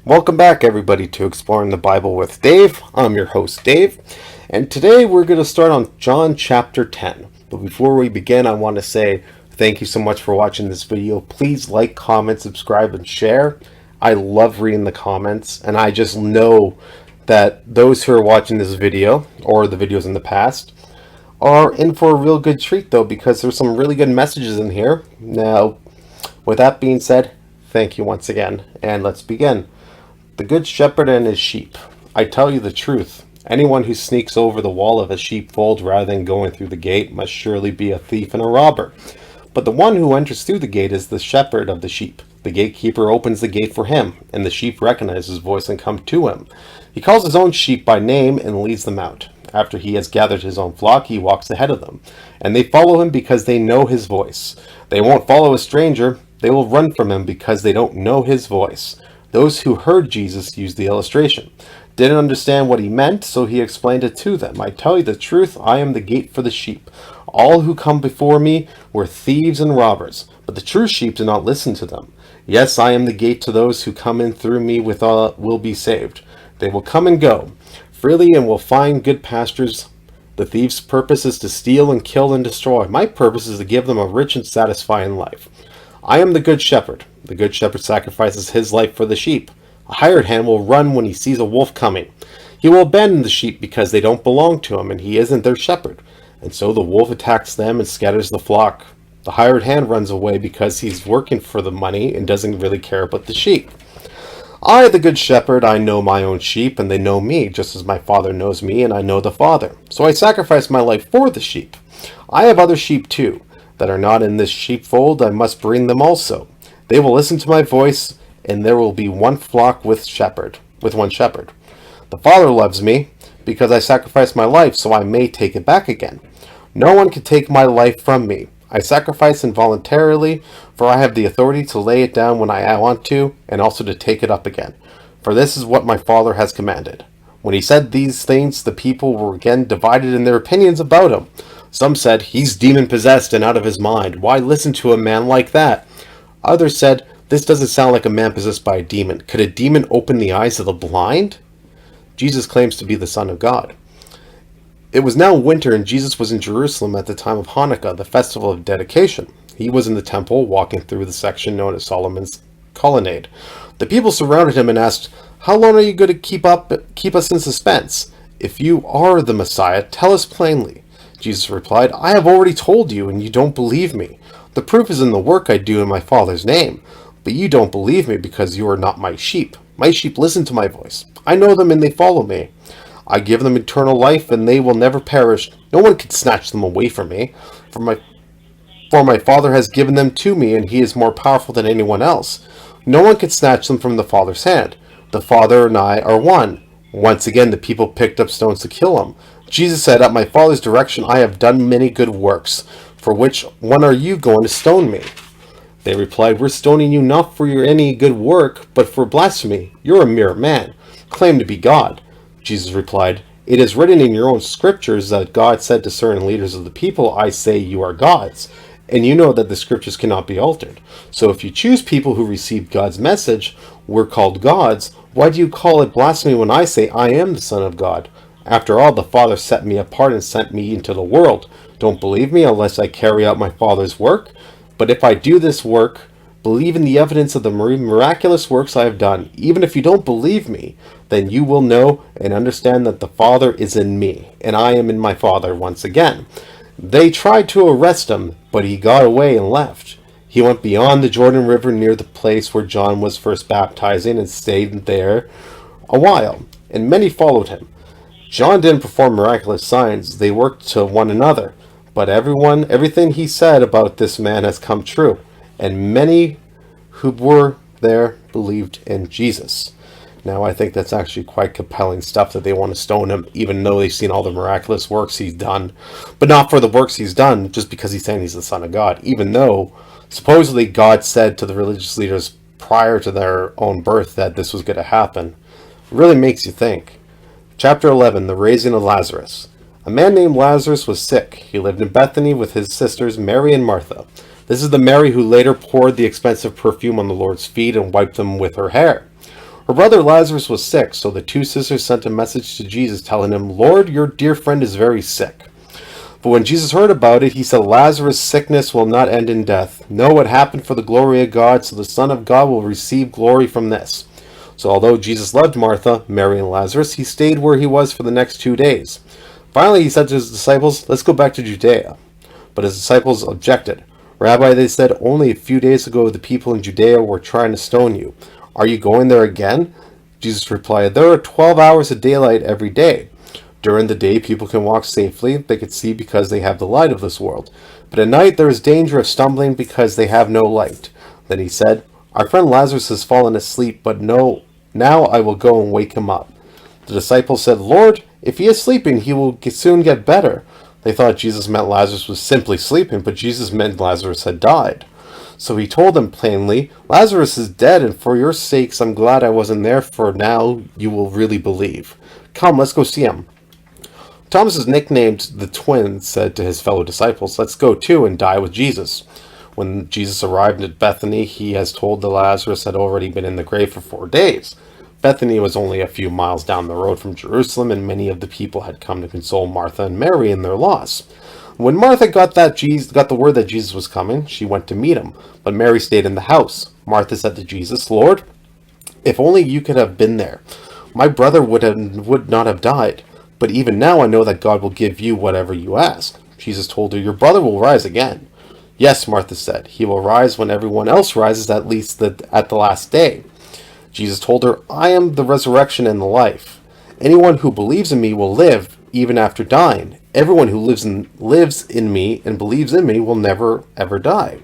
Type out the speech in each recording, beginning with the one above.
Welcome back, everybody, to Exploring the Bible with Dave. I'm your host, Dave, and today we're going to start on John chapter 10. But before we begin, I want to say thank you so much for watching this video. Please like, comment, subscribe, and share. I love reading the comments, and I just know that those who are watching this video, or the videos in the past, are in for a real good treat, though, because there's some really good messages in here. Now, with that being said, thank you once again, and let's begin. The good shepherd and his sheep. I tell you the truth. Anyone who sneaks over the wall of a sheepfold rather than going through the gate must surely be a thief and a robber. But the one who enters through the gate is the shepherd of the sheep. The gatekeeper opens the gate for him, and the sheep recognize his voice and come to him. He calls his own sheep by name and leads them out. After he has gathered his own flock, he walks ahead of them, and they follow him because they know his voice. They won't follow a stranger. They will run from him because they don't know his voice. Those who heard Jesus use the illustration. Didn't understand what he meant, so he explained it to them. I tell you the truth, I am the gate for the sheep. All who come before me were thieves and robbers, but the true sheep do not listen to them. Yes, I am the gate to those who come in through me will be saved. They will come and go freely and will find good pastures. The thief's purpose is to steal and kill and destroy. My purpose is to give them a rich and satisfying life. I am the good shepherd. The good shepherd sacrifices his life for the sheep. A hired hand will run when he sees a wolf coming. He will abandon the sheep because they don't belong to him and he isn't their shepherd. And so the wolf attacks them and scatters the flock. The hired hand runs away because he's working for the money and doesn't really care about the sheep. I, the good shepherd, I know my own sheep and they know me, just as my Father knows me and I know the Father. So I sacrifice my life for the sheep. I have other sheep too that are not in this sheepfold. I must bring them also. They will listen to my voice, and there will be one flock with one shepherd. The Father loves me, because I sacrifice my life so I may take it back again. No one can take my life from me. I sacrifice involuntarily, for I have the authority to lay it down when I want to, and also to take it up again. For this is what my Father has commanded. When he said these things, the people were again divided in their opinions about him. Some said, he's demon-possessed and out of his mind. Why listen to a man like that? Others said, this doesn't sound like a man possessed by a demon. Could a demon open the eyes of the blind? Jesus claims to be the Son of God. It was now winter and Jesus was in Jerusalem at the time of Hanukkah, the festival of dedication. He was in the temple, walking through the section known as Solomon's colonnade. The people surrounded him and asked, how long are you going to keep us in suspense? If you are the Messiah, tell us plainly. Jesus replied, I have already told you, and you don't believe me. The proof is in the work I do in my Father's name. But you don't believe me because you are not my sheep. My sheep listen to my voice. I know them and they follow me. I give them eternal life and they will never perish. No one can snatch them away from me. For my Father has given them to me, and he is more powerful than anyone else. No one can snatch them from the Father's hand. The Father and I are one. Once again, the people picked up stones to kill him. Jesus said, at my Father's direction I have done many good works. For which one are you going to stone me? They replied, we're stoning you not for your any good work, but for blasphemy. You're a mere man, claim to be God. Jesus replied, it is written in your own scriptures that God said to certain leaders of the people, I say you are gods. And you know that the scriptures cannot be altered. So if you choose people who received God's message, were called gods, why do you call it blasphemy when I say I am the Son of God? After all, the Father set me apart and sent me into the world. Don't believe me unless I carry out my Father's work? But if I do this work, believe in the evidence of the miraculous works I have done. Even if you don't believe me, then you will know and understand that the Father is in me, and I am in my Father once again. They tried to arrest him, but he got away and left. He went beyond the Jordan River near the place where John was first baptizing and stayed there a while, and many followed him. John didn't perform miraculous signs. They worked to one another. But everything he said about this man has come true, and many who were there believed in Jesus. Now, I think that's actually quite compelling stuff that they want to stone him, even though they've seen all the miraculous works he's done, but not for the works he's done, just because he's saying he's the Son of God, even though supposedly God said to the religious leaders prior to their own birth that this was going to happen. It really makes you think. Chapter 11, the raising of Lazarus. A man named Lazarus was sick. He lived in Bethany with his sisters Mary and Martha. This is the Mary who later poured the expensive perfume on the Lord's feet and wiped them with her hair. Her brother Lazarus was sick, so the two sisters sent a message to Jesus telling him, "Lord, your dear friend is very sick." But when Jesus heard about it, he said, "Lazarus' sickness will not end in death. No, it happened for the glory of God, so the Son of God will receive glory from this." So although Jesus loved Martha, Mary, and Lazarus, he stayed where he was for the next 2 days. Finally, he said to his disciples, "Let's go back to Judea." But his disciples objected. "Rabbi," they said, "only a few days ago the people in Judea were trying to stone you. Are you going there again?" Jesus replied, "There are 12 hours of daylight every day. During the day, people can walk safely. They can see because they have the light of this world. But at night, there is danger of stumbling because they have no light." Then he said, "Our friend Lazarus has fallen asleep, but no, now I will go and wake him up." The disciples said, "Lord, if he is sleeping, he will soon get better." They thought Jesus meant Lazarus was simply sleeping, but Jesus meant Lazarus had died. So he told them plainly, "Lazarus is dead, and for your sakes I'm glad I wasn't there, for now you will really believe. Come, let's go see him." Thomas is nicknamed the Twin, said to his fellow disciples, "Let's go too and die with Jesus." When Jesus arrived at Bethany, he has told that Lazarus had already been in the grave for 4 days. Bethany was only a few miles down the road from Jerusalem, and many of the people had come to console Martha and Mary in their loss. When Martha got the word that Jesus was coming, she went to meet him, but Mary stayed in the house. Martha said to Jesus, "Lord, if only you could have been there, my brother would not have died. But even now I know that God will give you whatever you ask." Jesus told her, "Your brother will rise again." "Yes," Martha said, "he will rise when everyone else rises, at least at the last day." Jesus told her, "I am the resurrection and the life. Anyone who believes in me will live, even after dying. Everyone who lives in me and believes in me will never, ever die."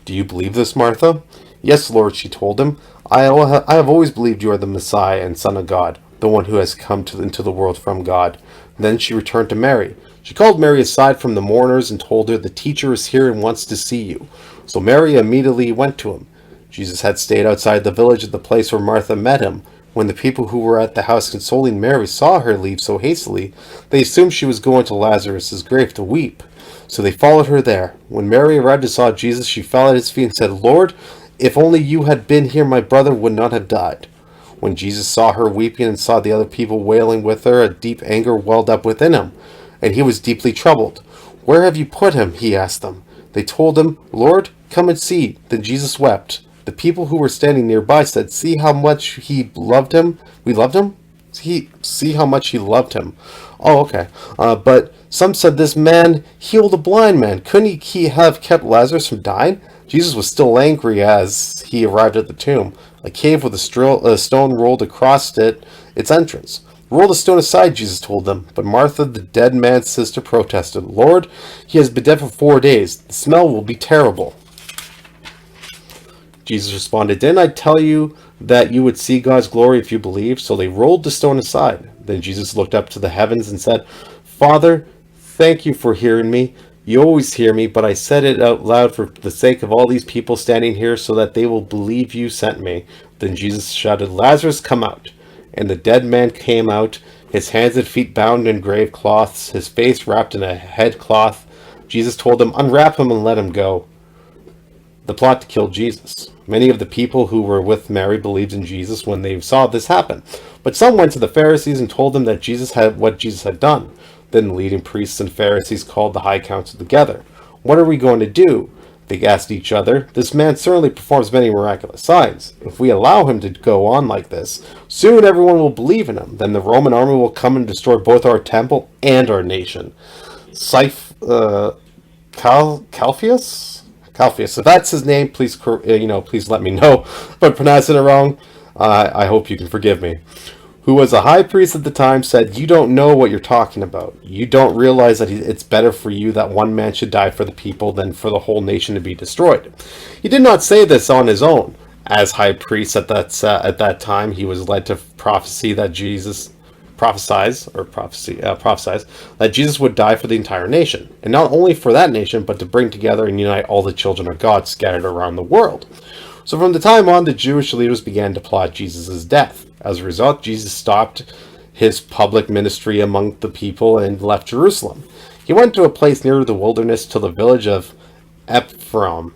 "Do you believe this, Martha?" "Yes, Lord," she told him. I have always believed you are the Messiah and Son of God, the one who has come into the world from God." Then she returned to Mary. She called Mary aside from the mourners and told her, "The teacher is here and wants to see you." So Mary immediately went to him. Jesus had stayed outside the village at the place where Martha met him. When the people who were at the house consoling Mary saw her leave so hastily, they assumed she was going to Lazarus' grave to weep. So they followed her there. When Mary arrived and saw Jesus, she fell at his feet and said, "Lord, if only you had been here, my brother would not have died." When Jesus saw her weeping and saw the other people wailing with her, a deep anger welled up within him, and he was deeply troubled. "Where have you put him?" he asked them. They told him, "Lord, come and see." Then Jesus wept. The people who were standing nearby said, "See how much he loved him. We loved him? See how much he loved him." Oh, okay. But some said, "This man healed a blind man. Couldn't he have kept Lazarus from dying?" Jesus was still angry as he arrived at the tomb. A cave with a stone rolled across its entrance. "Roll the stone aside," Jesus told them. But Martha, the dead man's sister, protested, "Lord, he has been dead for 4 days. The smell will be terrible." Jesus responded, "Didn't I tell you that you would see God's glory if you believe?" So they rolled the stone aside. Then Jesus looked up to the heavens and said, "Father, thank you for hearing me. You always hear me, but I said it out loud for the sake of all these people standing here so that they will believe you sent me." Then Jesus shouted, "Lazarus, come out." And the dead man came out, his hands and feet bound in grave cloths, his face wrapped in a headcloth. Jesus told them, "Unwrap him and let him go." The plot to kill Jesus. Many of the people who were with Mary believed in Jesus when they saw this happen. But some went to the Pharisees and told them that Jesus had done. Then the leading priests and Pharisees called the high council together. "What are we going to do?" they asked each other. "This man certainly performs many miraculous signs. If we allow him to go on like this, soon everyone will believe in him. Then the Roman army will come and destroy both our temple and our nation." Calpheus, if that's his name, please let me know if I'm pronouncing it wrong. I hope you can forgive me. Who was a high priest at the time, said, "You don't know what you're talking about. You don't realize that it's better for you that one man should die for the people than for the whole nation to be destroyed." He did not say this on his own. As high priest at that time, he was led to prophesize that Jesus would die for the entire nation, and not only for that nation, but to bring together and unite all the children of God scattered around the world. So from the time on, the Jewish leaders began to plot Jesus' death. As a result, Jesus stopped his public ministry among the people and left Jerusalem. He went to a place near the wilderness to the village of Ephraim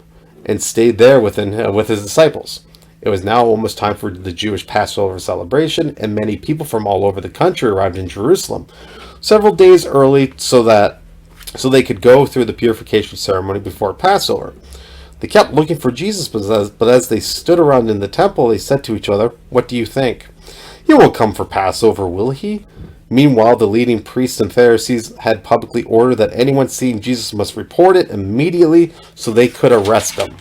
and stayed there with his disciples. It was now almost time for the Jewish Passover celebration, and many people from all over the country arrived in Jerusalem several days early so they could go through the purification ceremony before Passover. They kept looking for Jesus, but as they stood around in the temple, they said to each other, "What do you think? He won't come for Passover, will he?" Meanwhile, the leading priests and Pharisees had publicly ordered that anyone seeing Jesus must report it immediately so they could arrest him.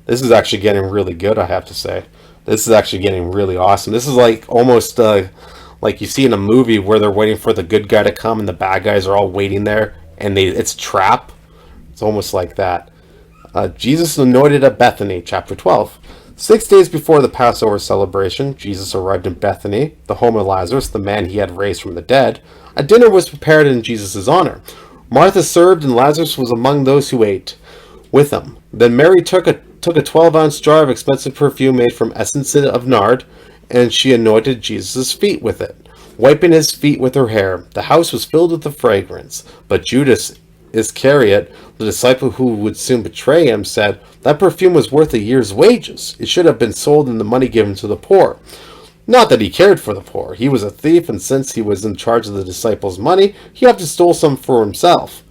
This is actually getting really good, I have to say. This is actually getting really awesome. This is like almost like you see in a movie where they're waiting for the good guy to come and the bad guys are all waiting there and it's a trap. It's almost like that. Jesus anointed at Bethany, chapter 12. 6 days before the Passover celebration, Jesus arrived in Bethany, the home of Lazarus, the man he had raised from the dead. A dinner was prepared in Jesus' honor. Martha served, and Lazarus was among those who ate with him. Then Mary took a 12-ounce jar of expensive perfume made from essence of nard, and she anointed Jesus' feet with it, wiping his feet with her hair. The house was filled with the fragrance, but Judas Iscariot, the disciple who would soon betray him, said, "That perfume was worth a year's wages. It should have been sold and the money given to the poor." Not that he cared for the poor. He was a thief, and since he was in charge of the disciples' money, he often stole some for himself.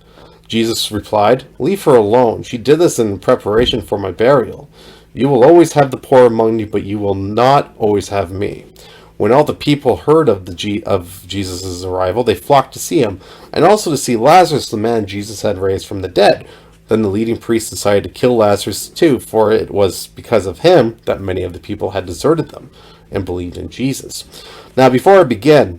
Jesus replied, "Leave her alone. She did this in preparation for my burial. You will always have the poor among you, but you will not always have me." When all the people heard of Jesus' arrival, they flocked to see him, and also to see Lazarus, the man Jesus had raised from the dead. Then the leading priests decided to kill Lazarus too, for it was because of him that many of the people had deserted them and believed in Jesus. Now, before I begin,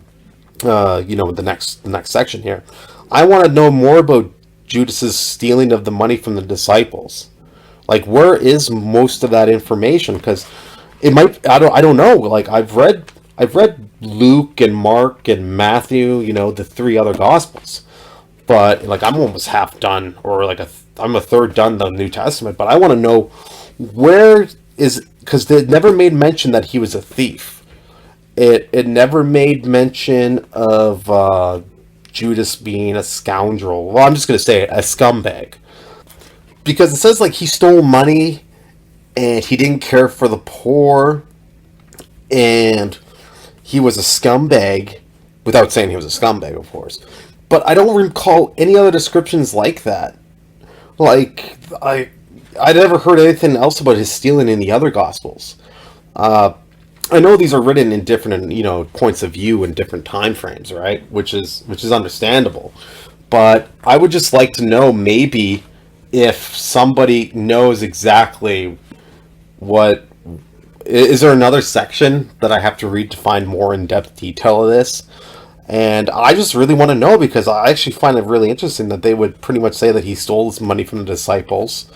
the next section here, I want to know more about Judas's stealing of the money from the disciples. Like, where is most of that information? Because it might, I don't know. Like, I've read Luke and Mark and Matthew, the three other Gospels, but like I'm almost half done, or like I'm a third done the New Testament. But I want to know where is, because they never made mention that he was a thief. It never made mention of Judas being a scoundrel. Well, I'm just gonna say it, a scumbag, because it says like he stole money and he didn't care for the poor and he was a scumbag, without saying he was a scumbag, of course. But I don't recall any other descriptions like that. Like, I never heard anything else about his stealing in the other Gospels. I know these are written in different, points of view and different time frames, right? Which is understandable. But I would just like to know, maybe, if somebody knows exactly what. Is there another section that I have to read to find more in-depth detail of this? And I just really want to know, because I actually find it really interesting that they would pretty much say that he stole this money from the disciples,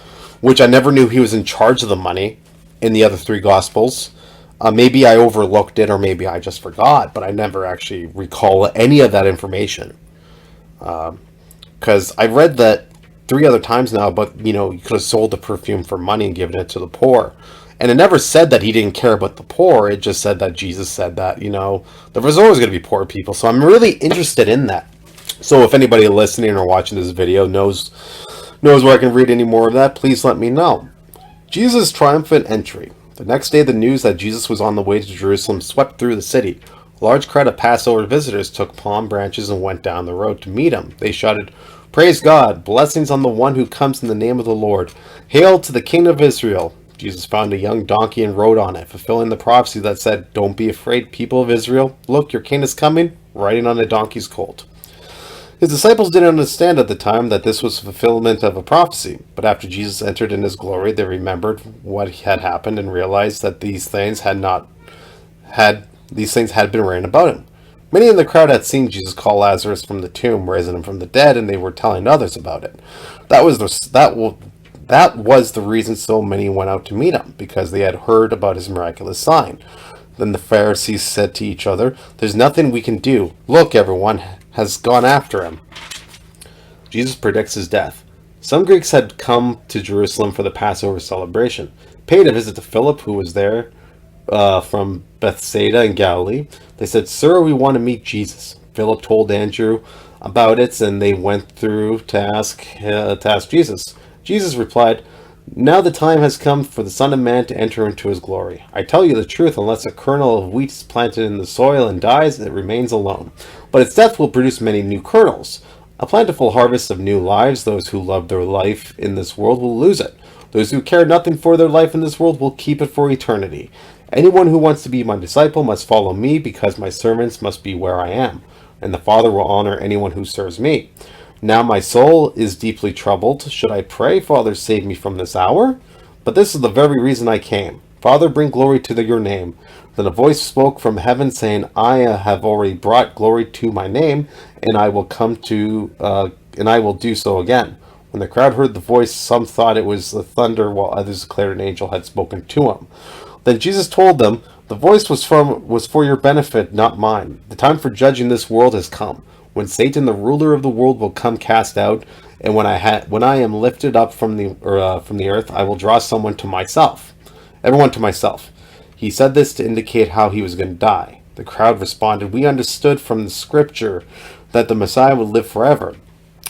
which I never knew he was in charge of the money in the other three Gospels. Maybe I overlooked it, or maybe I just forgot, but I never actually recall any of that information. Because I read that 3 other times now, but you could have sold the perfume for money and given it to the poor. And it never said that he didn't care about the poor. It just said that Jesus said that, there was always going to be poor people. So I'm really interested in that. So if anybody listening or watching this video knows where I can read any more of that, please let me know. Jesus' triumphant entry. The next day, the news that Jesus was on the way to Jerusalem swept through the city. A large crowd of Passover visitors took palm branches and went down the road to meet him. They shouted, "Praise God! Blessings on the one who comes in the name of the Lord! Hail to the King of Israel!" Jesus found a young donkey and rode on it, fulfilling the prophecy that said, "Don't be afraid, people of Israel. Look, your king is coming, riding on a donkey's colt." His disciples didn't understand at the time that this was fulfillment of a prophecy, but after Jesus entered in his glory, they remembered what had happened and realized that these things had been written about him. Many in the crowd had seen Jesus call Lazarus from the tomb, raising him from the dead, and they were telling others about it. That was the reason so many went out to meet him, because they had heard about his miraculous sign. Then the Pharisees said to each other, "There's nothing we can do. Look, everyone has gone after him." Jesus predicts his death. Some Greeks had come to Jerusalem for the Passover celebration, paid a visit to Philip, who was there from Bethsaida in Galilee. They said, "Sir, we want to meet Jesus." Philip told Andrew about it, and they went through to ask Jesus. Jesus replied, Now the time has come for the Son of Man to enter into his glory. I tell you the truth, unless a kernel of wheat is planted in the soil and dies, it remains alone. But its death will produce many new kernels. A plentiful harvest of new lives. Those who love their life in this world will lose it. Those who care nothing for their life in this world will keep it for eternity. Anyone who wants to be my disciple must follow me, because my servants must be where I am, and the Father will honor anyone who serves me. Now my soul is deeply troubled. Should I pray, Father, save me from this hour? But this is the very reason I came. Father, bring glory to your name. Then a voice spoke from heaven, saying, I have already brought glory to my name, and I will do so again. When the crowd heard the voice, some thought it was the thunder, while others declared an angel had spoken to him. Then Jesus told them, the voice was for your benefit, not mine. The time for judging this world has come. When Satan, the ruler of the world, will come cast out, and when I am lifted up from the earth, I will draw everyone to myself. He said this to indicate how he was going to die. The crowd responded, we understood from the scripture that the Messiah would live forever.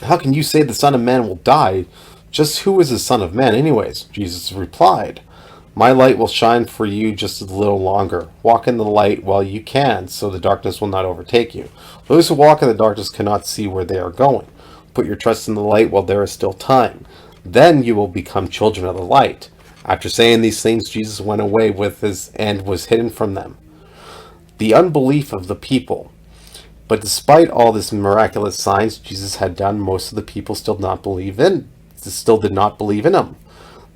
How can you say the Son of Man will die? Just who is the Son of Man anyways? Jesus replied, my light will shine for you just a little longer. Walk in the light while you can, so the darkness will not overtake you. Those who walk in the darkness cannot see where they are going. Put your trust in the light while there is still time. Then you will become children of the light. After saying these things, Jesus went away and was hidden from them. The unbelief of the people. But despite all this miraculous signs Jesus had done, most of the people still did not believe in him.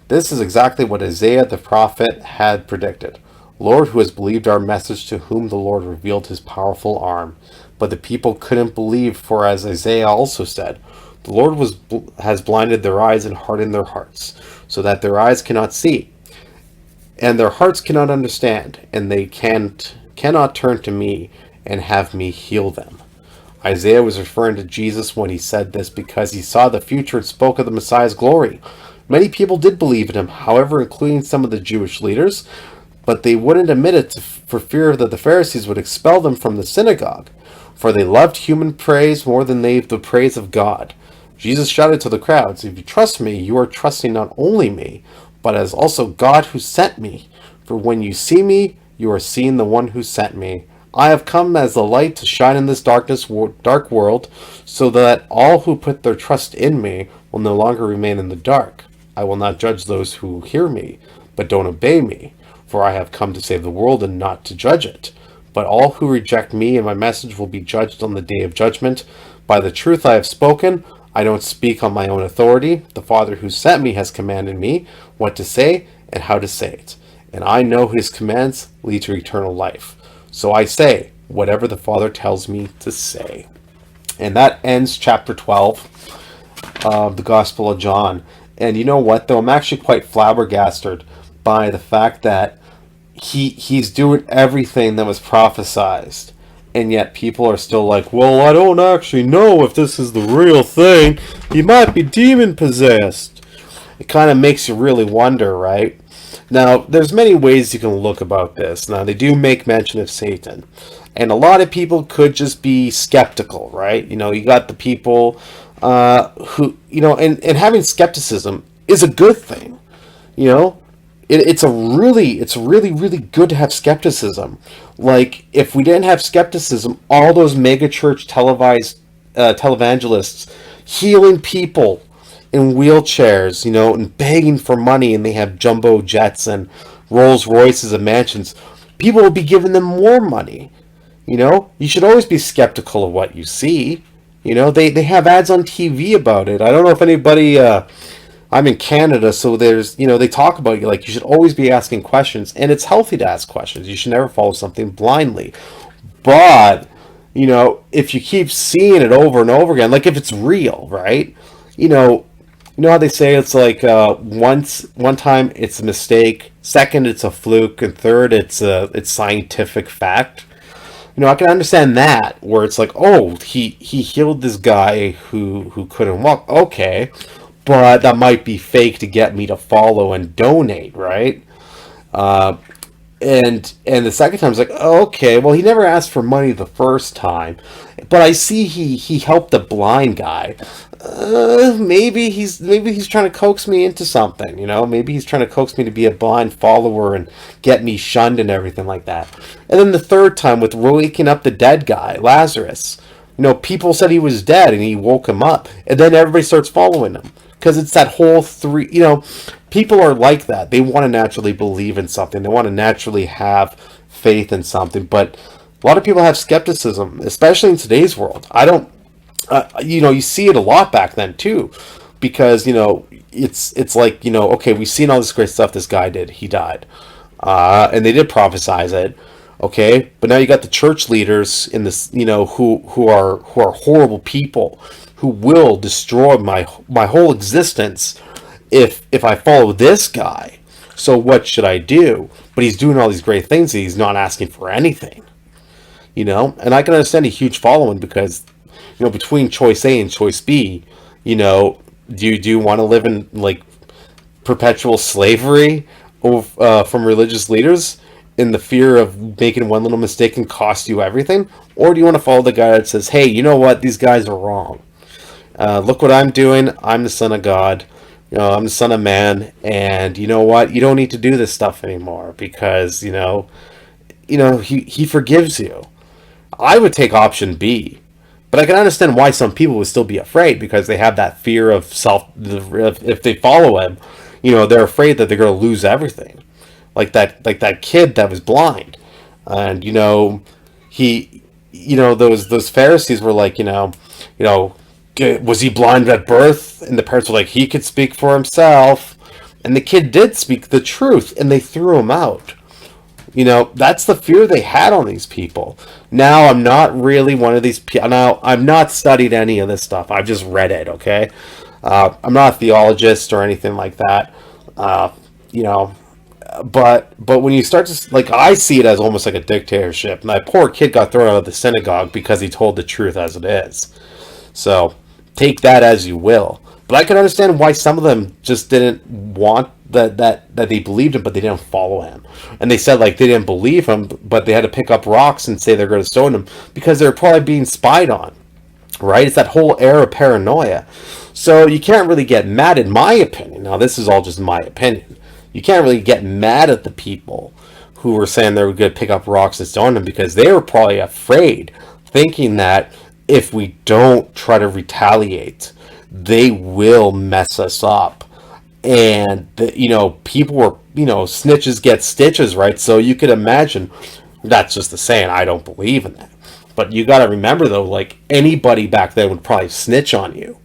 This is exactly what Isaiah the prophet had predicted. Lord, who has believed our message, to whom the Lord revealed his powerful arm. But the people couldn't believe, for as Isaiah also said, the Lord has blinded their eyes and hardened their hearts, so that their eyes cannot see, and their hearts cannot understand, and they cannot turn to me and have me heal them. Isaiah was referring to Jesus when he said this, because he saw the future and spoke of the Messiah's glory. Many people did believe in him, however, including some of the Jewish leaders, but they wouldn't admit it for fear that the Pharisees would expel them from the synagogue, for they loved human praise more than the praise of God. Jesus shouted to the crowds, if you trust me, you are trusting not only me, but as also God who sent me. For when you see me, you are seeing the one who sent me. I have come as the light to shine in this dark world, so that all who put their trust in me will no longer remain in the dark. I will not judge those who hear me, but don't obey me, for I have come to save the world and not to judge it. But all who reject me and my message will be judged on the day of judgment. By the truth I have spoken, I don't speak on my own authority. The Father who sent me has commanded me what to say and how to say it. And I know his commands lead to eternal life. So I say whatever the Father tells me to say. And that ends chapter 12 of the Gospel of John. And you know what, though? I'm actually quite flabbergasted by the fact that he's doing everything that was prophesied. And yet people are still like, well, I don't actually know if this is the real thing. He might be demon-possessed. It kind of makes you really wonder, right? Now, there's many ways you can look about this. Now, they do make mention of Satan. And a lot of people could just be skeptical, right? You know, you got the people who, you know, and having skepticism is a good thing. You know, it's really good to have skepticism. Like, if we didn't have skepticism, all those mega church televangelists healing people in wheelchairs, you know, and begging for money, and they have jumbo jets and Rolls Royces and mansions, people will be giving them more money. You know, you should always be skeptical of what you see. You know, they have ads on TV about it. I don't know if anybody, I'm in Canada, so there's, you know, they talk about you, like, you should always be asking questions, and it's healthy to ask questions. You should never follow something blindly. But, you know, if you keep seeing it over and over again, like if it's real, right? You know how they say it's like one time it's a mistake, second it's a fluke, and third it's scientific fact. You know, I can understand that, where it's like, oh, he healed this guy who couldn't walk. Okay, but that might be fake to get me to follow and donate, right? And the second time, it's like, oh, okay, well, he never asked for money the first time, but I see he helped a blind guy. maybe he's trying to coax me into something, maybe he's trying to coax me to be a blind follower and get me shunned and everything like that. And then the third time with waking up the dead guy, Lazarus, people said he was dead and he woke him up, and then everybody starts following him because it's that whole three. People are like that. They want to naturally believe in something. They want to naturally have faith in something, but a lot of people have skepticism, especially in today's world. I don't you see it a lot back then too, because it's like, okay, we've seen all this great stuff this guy did. He died, and they did prophesize it. Okay, but now you got the church leaders in this, who are horrible people who will destroy my whole existence if I follow this guy. So what should I do? But he's doing all these great things. And he's not asking for anything. And I can understand a huge following because, between choice A and choice B, do you want to live in like perpetual slavery from religious leaders in the fear of making one little mistake and cost you everything? Or do you want to follow the guy that says, hey, you know what? These guys are wrong. Look what I'm doing. I'm the son of God. I'm the son of man. And you know what? You don't need to do this stuff anymore because, he forgives you. I would take option B. But I can understand why some people would still be afraid because they have that fear of if they follow him, they're afraid that they're going to lose everything. Like that kid that was blind. And, those Pharisees were like, was he blind at birth? And the parents were like, he could speak for himself. And the kid did speak the truth and they threw him out. That's the fear they had on these people. Now, I'm not really one of these people. Now, I've not studied any of this stuff. I've just read it, okay? I'm not a theologist or anything like that. But when you start to, like, I see it as almost like a dictatorship. And that poor kid got thrown out of the synagogue because he told the truth as it is. So, take that as you will. But I can understand why some of them just didn't want that they believed him, but they didn't follow him. And they said like they didn't believe him, but they had to pick up rocks and say they're going to stone him because they're probably being spied on. Right? It's that whole air of paranoia. So you can't really get mad, in my opinion. Now this is all just my opinion. You can't really get mad at the people who were saying they were going to pick up rocks and stone him because they were probably afraid, thinking that if we don't try to retaliate, they will mess us up. And people were, snitches get stitches, right? So you could imagine, that's just the saying. I don't believe in that, but you got to remember though, like anybody back then would probably snitch on you,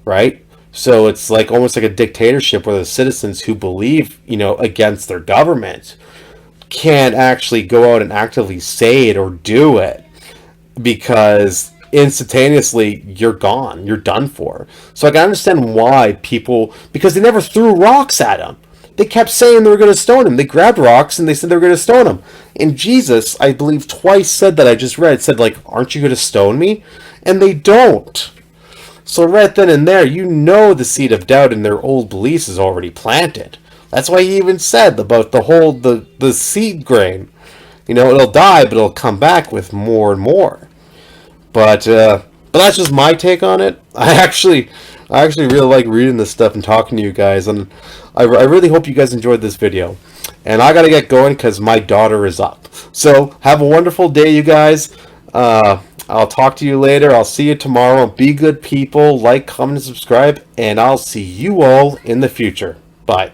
right? So it's like almost like a dictatorship where the citizens who believe, against their government can't actually go out and actively say it or do it because instantaneously you're gone, you're done for. So I can understand why people, because they never threw rocks at him. They kept saying they were going to stone him. They grabbed rocks and they said they were going to stone him. And Jesus, I believe, twice said that. I just read, said like, aren't you going to stone me? And they don't. So right then and there, the seed of doubt in their old beliefs is already planted. That's why he even said about the seed grain. It'll die, but it'll come back with more and more. But that's just my take on it. I actually really like reading this stuff and talking to you guys, and I really hope you guys enjoyed this video. And I gotta get going because my daughter is up. So have a wonderful day, you guys. I'll talk to you later. I'll see you tomorrow. Be good people. Like, comment, and subscribe, and I'll see you all in the future. Bye.